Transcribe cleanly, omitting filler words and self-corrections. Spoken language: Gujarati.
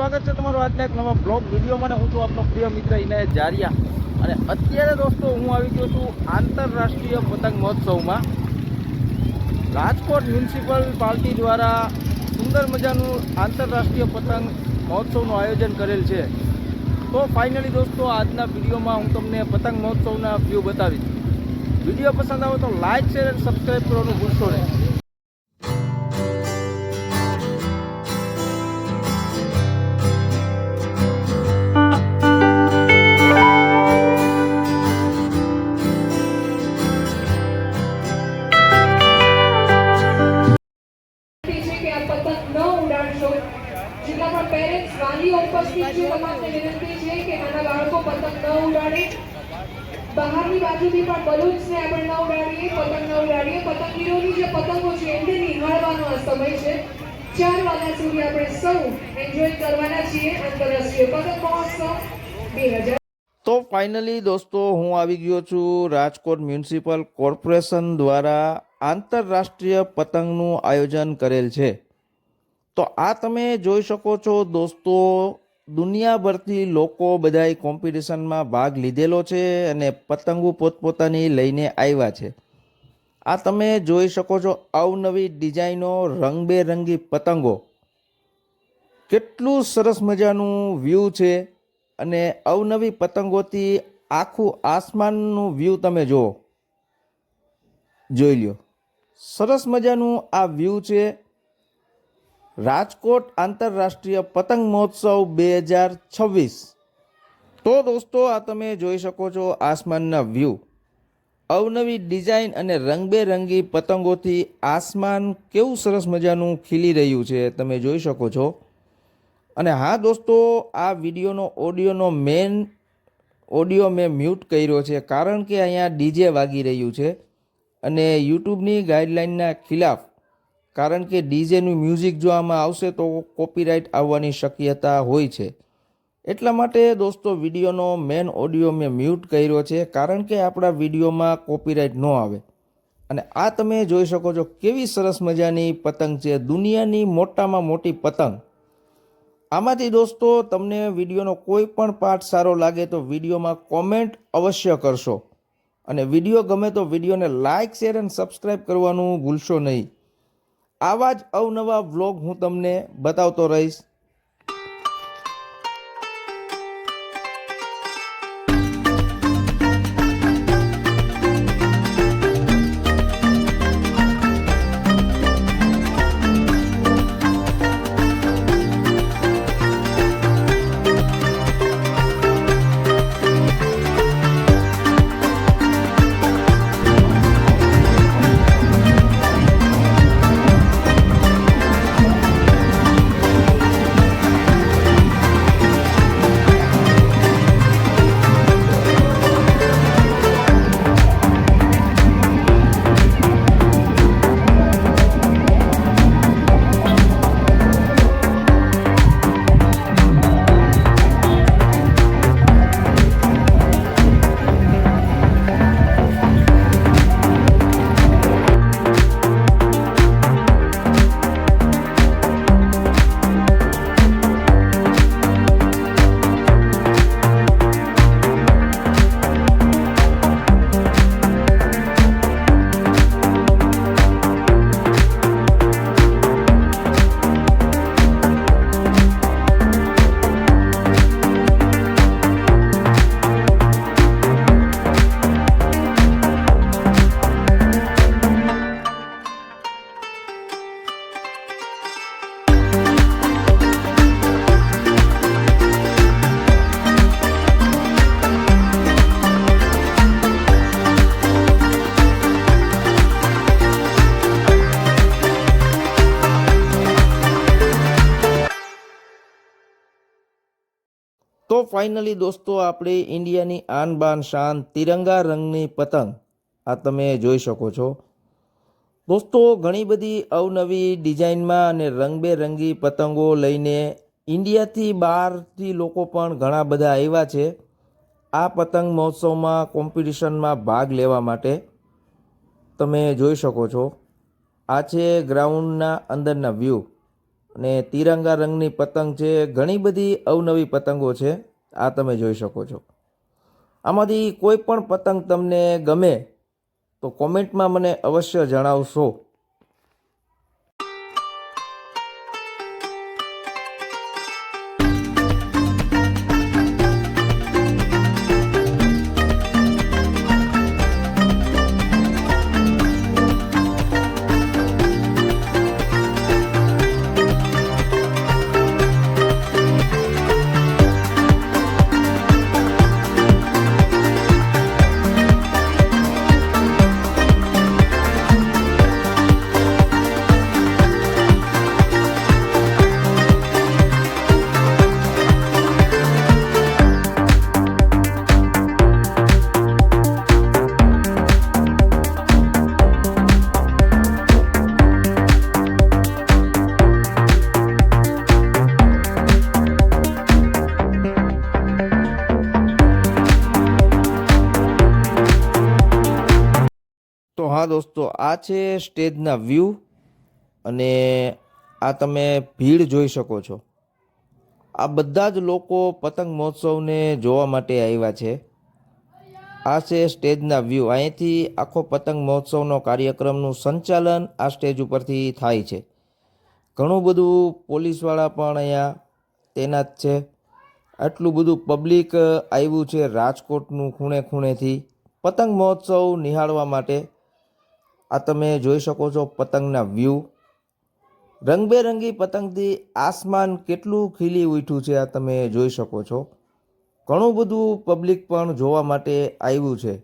સ્વાગત છે તમારું આજના એક નવા બ્લોગ વિડીયોમાં. હું છું આપનો પ્રિય મિત્ર ઇનાયત જારિયા. અને અત્યારે દોસ્તો હું આવી ગયો છું આંતરરાષ્ટ્રીય પતંગ મહોત્સવમાં. રાજકોટ મ્યુનિસિપલ પાર્ટી દ્વારા સુંદર મજાનું આંતરરાષ્ટ્રીય પતંગ મહોત્સવનું આયોજન કરેલ છે. તો ફાઇનલી દોસ્તો આજના વિડીયોમાં હું તમને પતંગ મહોત્સવના વ્યૂ બતાવીશ. વિડીયો પસંદ આવે તો લાઇક શેર અને સબસ્ક્રાઈબ કરવાનું ભૂલશો નહીં. જેટલા પણ પેરેન્ટ્સ વાલીઓ ઉપસ્થિત છે તમામને વિનંતી છે કે નાના બાળકો પતંગ ન ઉડાડે. બહારની બાજુથી પણ બલૂન્સને આપણે ન ઉડાડીએ, પતંગ ન ઉડાડીએ. પતંગીરોની જે પતંગો છે એમને નિહાળવાનો આ સમય છે. 4 વાગ્યા સુધી આપણે સૌ એન્જોય કરવાના છીએ આંતરરાષ્ટ્રીય પતંગ મહોત્સવ 2000. તો ફાઇનલી દોસ્તો હું આવી ગયો છું રાજકોટ મ્યુનિસિપલ કોર્પોરેશન દ્વારા આંતરરાષ્ટ્રીય પતંગનું આયોજન કરેલ છે. તો આ તમે જોઈ શકો છો દોસ્તો, દુનિયાભરથી લોકો બધાય કોમ્પિટિશનમાં ભાગ લીધેલો છે અને પતંગો પોતપોતાની લઈને આવ્યા છે. આ તમે જોઈ શકો છો અવનવી ડિઝાઇનો, રંગબેરંગી પતંગો. કેટલું સરસ મજાનું વ્યૂ છે અને અવનવી પતંગોથી આખું આસમાનનું વ્યૂ તમે જુઓ, જોઈ લ્યો. સરસ મજાનું આ વ્યૂ છે રાજકોટ આંતરરાષ્ટ્રીય પતંગ મહોત્સવ 2026. તો દોસ્તો આ તમે જોઈ શકો છો આસમાનના વ્યૂ. અવનવી ડિઝાઇન અને રંગબેરંગી પતંગોથી આસમાન કેવું સરસ મજાનું ખીલી રહ્યું છે તમે જોઈ શકો છો. અને હા દોસ્તો, આ વિડીયોનો ઓડિયો મેં મ્યુટ કર્યો છે કારણ કે અહીંયા ડીજે વાગી રહ્યું છે અને યુટ્યુબની ગાઈડલાઇનના ખિલાફ. કારણ કે ડીજેનું મ્યુઝિક જો આમાં આવશે તો કોપીરાઇટ આવવાની શક્યતા હોય છે. એટલા માટે દોસ્તો વિડીયોનો મેન ઓડિયો મેં મ્યુટ કર્યો છે કારણ કે આપણા વિડીયોમાં કોપીરાઇટ ન આવે. અને આ તમે જોઈ શકો છો કેવી સરસ મજાની પતંગ છે, દુનિયાની મોટામાં મોટી પતંગ. આમાંથી દોસ્તો તમને વિડીયોનો કોઈ પણ પાર્ટ સારો લાગે તો વિડીયોમાં કોમેન્ટ અવશ્ય કરશો. અને વિડીયો ગમે તો વિડીયોને લાઇક શેર અને સબસ્ક્રાઈબ કરવાનું ભૂલશો નહીં. આવા જ અવનવા વ્લોગ હું તમને બતાવતો રહીશ. તો ફાઇનલી દોસ્તો આપણે ઇન્ડિયાની આન બાન શાન તિરંગા રંગની પતંગ આ તમે જોઈ શકો છો. દોસ્તો ઘણી બધી અવનવી ડિઝાઇનમાં અને રંગબેરંગી પતંગો લઈને ઇન્ડિયાથી બહારથી લોકો પણ ઘણા બધા આવ્યા છે આ પતંગ મહોત્સવમાં કોમ્પિટિશનમાં ભાગ લેવા માટે. તમે જોઈ શકો છો આ છે ગ્રાઉન્ડના અંદરના વ્યૂ. અને તિરંગા રંગની પતંગ છે, ઘણી બધી અવનવી પતંગો છે, આ તમે જોઈ શકો છો. આમાંથી કોઈ પણ પતંગ તમને ગમે તો કોમેન્ટમાં મને અવશ્ય જણાવશો. તો હા દોસ્તો, આ છે સ્ટેજના વ્યૂ અને આ તમે ભીડ જોઈ શકો છો. આ બધા જ લોકો પતંગ મહોત્સવને જોવા માટે આવ્યા છે. આ છે સ્ટેજના વ્યૂ. અહીંથી આખો પતંગ મહોત્સવનો કાર્યક્રમનું સંચાલન આ સ્ટેજ ઉપરથી થાય છે. ઘણું બધું પોલીસવાળા પણ અહીંયા તૈનાત છે. આટલું બધું પબ્લિક આવ્યું છે રાજકોટનું ખૂણે ખૂણેથી પતંગ મહોત્સવ નિહાળવા માટે. આ તમે જોઈ શકો છો પતંગના વ્યૂ. રંગબેરંગી પતંગથી આસમાન કેટલું ખીલી ઉઠ્યું છે, આ તમે જોઈ શકો છો. ઘણું બધું પબ્લિક પણ જોવા માટે આવ્યું છે.